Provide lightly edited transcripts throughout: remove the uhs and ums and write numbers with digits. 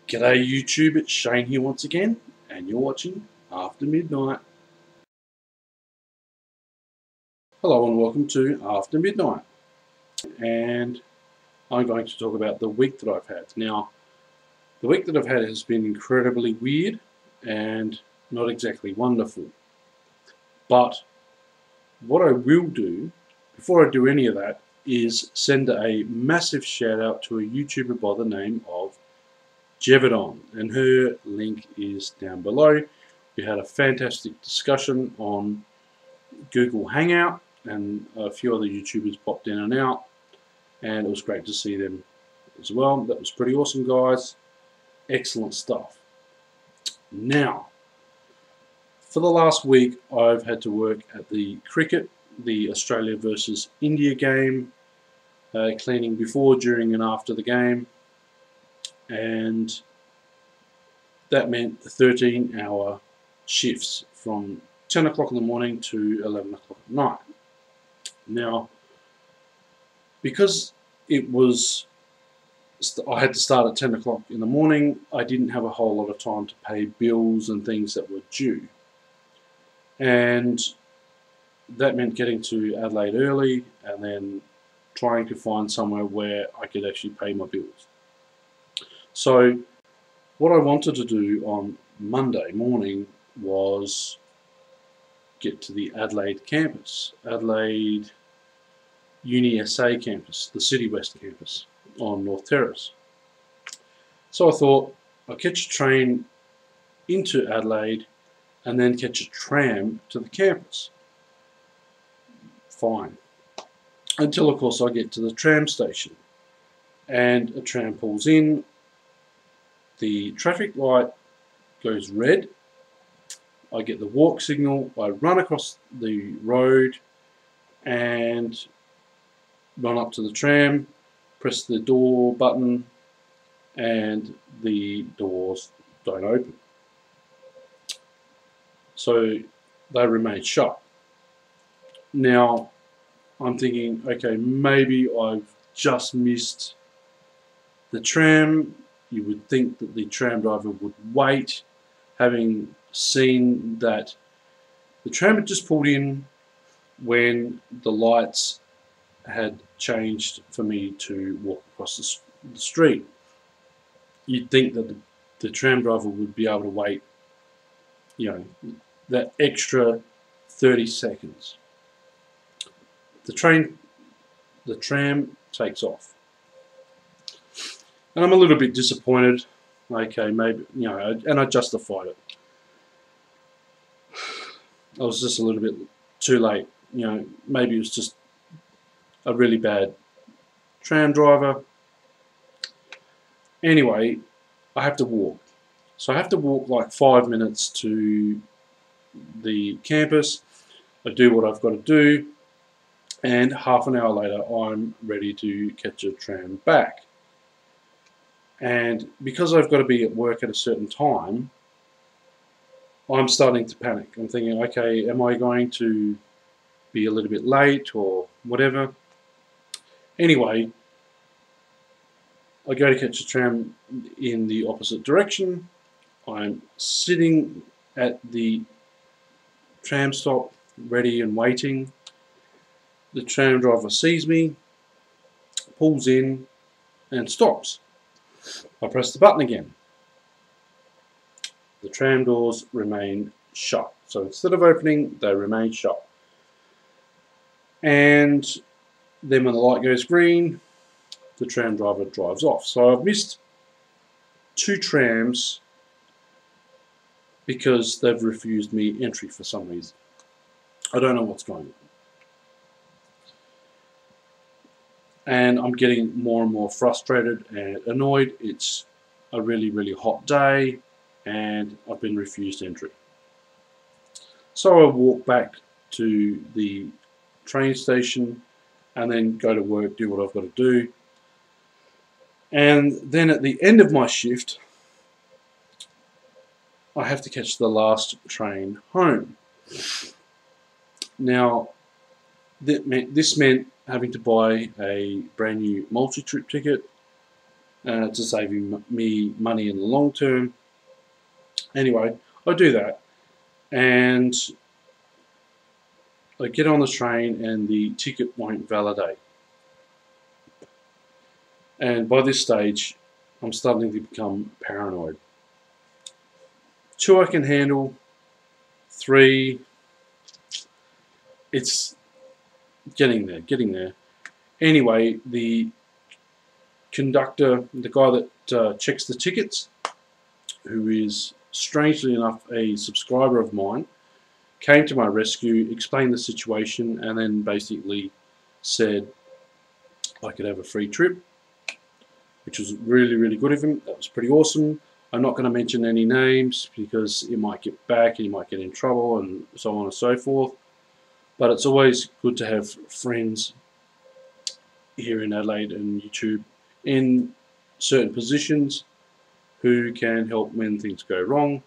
G'day YouTube, it's Shane here once again, and you're watching After Midnight. Hello and welcome to After Midnight. And I'm going to talk about the week that I've had. Now, the week that I've had has been incredibly weird and not exactly wonderful. But what I will do, before I do any of that, is send a massive shout out to a YouTuber by the name of Gevedon, and her link is down below. We had a fantastic discussion on Google Hangout, and a few other YouTubers popped in and out, and it was great to see them as well. That was pretty awesome, guys. Excellent stuff. Now, for the last week, I've had to work at the cricket, the Australia versus India game, cleaning before, during, and after the game. And that meant 13-hour shifts from 10 o'clock in the morning to 11 o'clock at night. Now, because I had to start at 10 o'clock in the morning, I didn't have a whole lot of time to pay bills and things that were due. And that meant getting to Adelaide early and then trying to find somewhere where I could actually pay my bills. So what I wanted to do on Monday morning was get to the Adelaide campus, Adelaide UniSA campus, the City West campus on North Terrace. So I thought I'll catch a train into Adelaide and then catch a tram to the campus. Fine. Until, of course, I get to the tram station and a tram pulls in. The traffic light goes red. I get the walk signal. I run across the road and run up to the tram, press the door button, and the doors don't open. So they remain shut. Now, I'm thinking, okay, maybe I've just missed the tram. You would think that the tram driver would wait, having seen that the tram had just pulled in when the lights had changed for me to walk across the street. You'd think that the tram driver would be able to wait, that extra 30 seconds. The tram takes off. And I'm a little bit disappointed. Okay, maybe, and I justified it. I was just a little bit too late. Maybe it was just a really bad tram driver. Anyway, I have to walk. So I have to walk like 5 minutes to the campus. I do what I've got to do, and half an hour later I'm ready to catch a tram back. And because I've got to be at work at a certain time, I'm starting to panic. I'm thinking, okay, am I going to be a little bit late or whatever? Anyway, I go to catch a tram in the opposite direction. I'm sitting at the tram stop, ready and waiting. The tram driver sees me, pulls in, and stops. I press the button again. The tram doors remain shut. So instead of opening, they remain shut. And then when the light goes green, the tram driver drives off. So I've missed 2 trams because they've refused me entry for some reason. I don't know what's going on. And I'm getting more and more frustrated and annoyed. It's a really, really hot day and I've been refused entry. So I walk back to the train station and then go to work, do what I've got to do. And then at the end of my shift, I have to catch the last train home. Now, this meant having to buy a brand new multi-trip ticket, to saving me money in the long term. Anyway, I do that, and I get on the train and the ticket won't validate. And by this stage, I'm starting to become paranoid. 2 I can handle, 3, it's getting there. Anyway, the conductor, the guy that checks the tickets, who is strangely enough a subscriber of mine, came to my rescue, explained the situation, and then basically said I could have a free trip, which was really, really good of him. That was pretty awesome. I'm not going to mention any names because he might get back, he might get in trouble, and so on and so forth. But it's always good to have friends here in Adelaide and YouTube in certain positions who can help when things go wrong,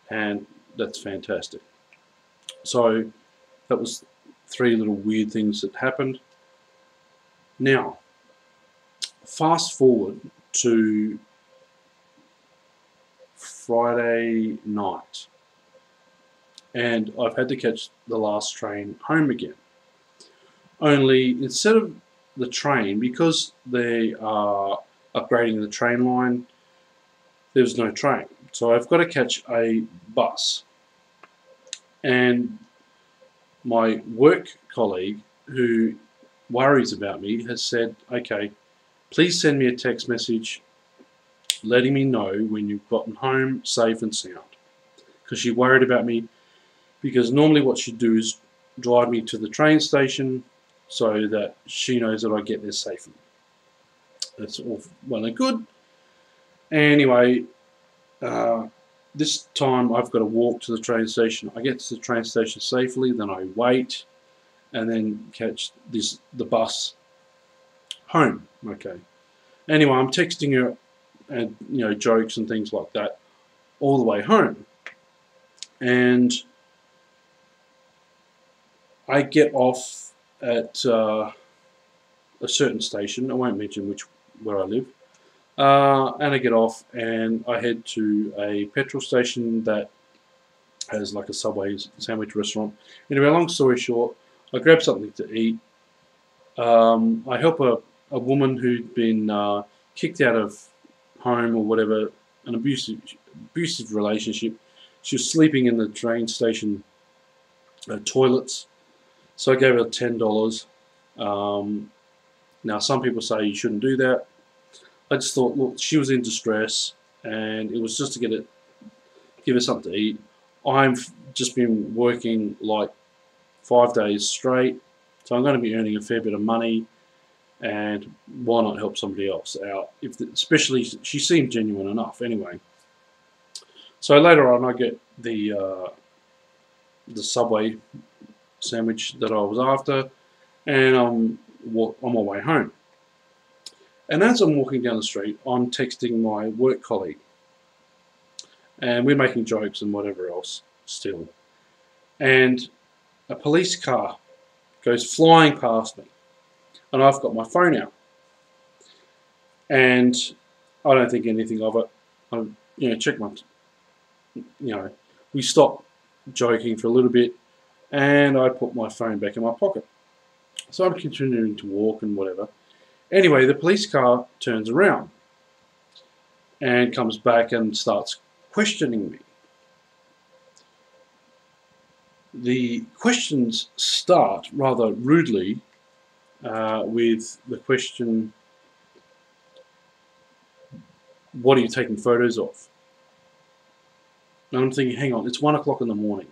and that's fantastic. So that was 3 little weird things that happened. Now, fast forward to Friday night, and I've had to catch the last train home again. Only instead of the train, because they are upgrading the train line, there's no train. So I've got to catch a bus. And my work colleague, who worries about me, has said, okay, please send me a text message letting me know when you've gotten home safe and sound. Because she worried about me, because normally what she'd do is drive me to the train station so that she knows that I get there safely. That's all well and good. Anyway, this time I've got to walk to the train station. I get to the train station safely, then I wait, and then catch the bus home. Okay. Anyway, I'm texting her, and jokes and things like that, all the way home, and I get off at a certain station. I won't mention where I live. And I get off and I head to a petrol station that has like a Subway sandwich restaurant. Anyway, long story short, I grab something to eat. I help a woman who'd been kicked out of home or whatever, an abusive relationship. She was sleeping in the train station toilets. So I gave her $10. Now some people say you shouldn't do that. I just thought, look, she was in distress, and it was just to give her something to eat. I've just been working like 5 days straight, so I'm going to be earning a fair bit of money, and why not help somebody else out? Especially, she seemed genuine enough. Anyway, so later on, I get the Subway sandwich that I was after, and I'm on my way home. And as I'm walking down the street, I'm texting my work colleague, and we're making jokes and whatever else still. And a police car goes flying past me, and I've got my phone out, and I don't think anything of it. I check my, we stop joking for a little bit, and I put my phone back in my pocket. So I'm continuing to walk and whatever. Anyway, the police car turns around and comes back and starts questioning me. The questions start rather rudely with the question, what are you taking photos of? And I'm thinking, hang on, it's 1 o'clock in the morning.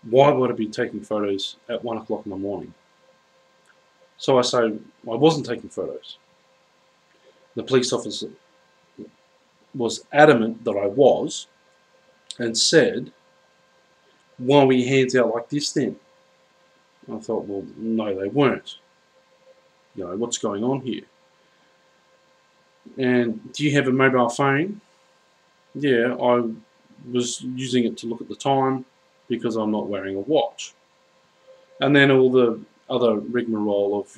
Why would I be taking photos at 1 o'clock in the morning? So I say, I wasn't taking photos. The police officer was adamant that I was, and said, why were your hands out like this then? I thought, well, no, they weren't. What's going on here? And do you have a mobile phone? Yeah, I was using it to look at the time because I'm not wearing a watch. And then all the other rigmarole of,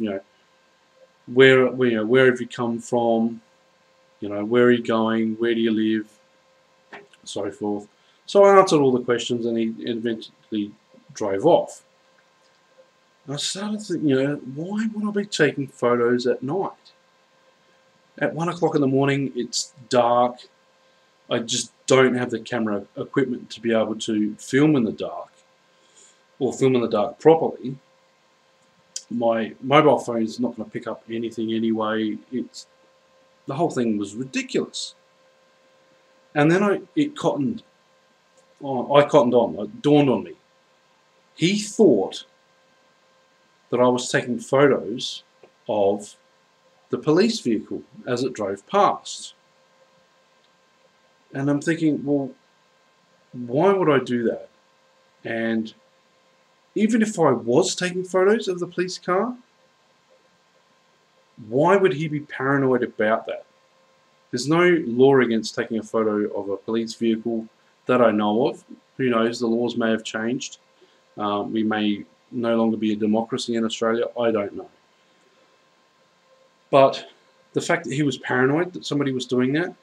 where have you come from, where are you going, where do you live, so forth. So I answered all the questions, and he eventually drove off. I started thinking, why would I be taking photos at night? At 1 o'clock in the morning, it's dark. I just don't have the camera equipment to be able to film in the dark, or film in the dark properly. My mobile phone is not going to pick up anything anyway. The whole thing was ridiculous. And then it cottoned on. It dawned on me. He thought that I was taking photos of the police vehicle as it drove past. And I'm thinking, well, why would I do that? And even if I was taking photos of the police car, why would he be paranoid about that? There's no law against taking a photo of a police vehicle that I know of. Who knows, the laws may have changed. We may no longer be a democracy in Australia, I don't know. But the fact that he was paranoid that somebody was doing that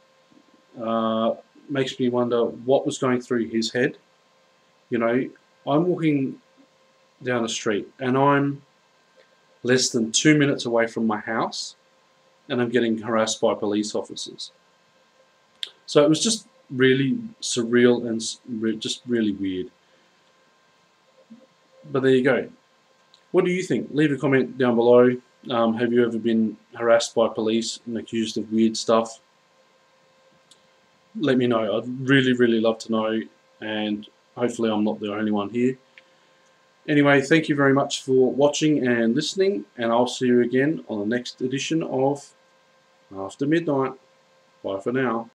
makes me wonder what was going through his head. I'm walking down the street and I'm less than 2 minutes away from my house, and I'm getting harassed by police officers. So it was just really surreal and just really weird. But there you go. What do you think? Leave a comment down below. Have you ever been harassed by police and accused of weird stuff? Let me know. I'd really, really love to know, and hopefully I'm not the only one here. Anyway, thank you very much for watching and listening, and I'll see you again on the next edition of After Midnight. Bye for now.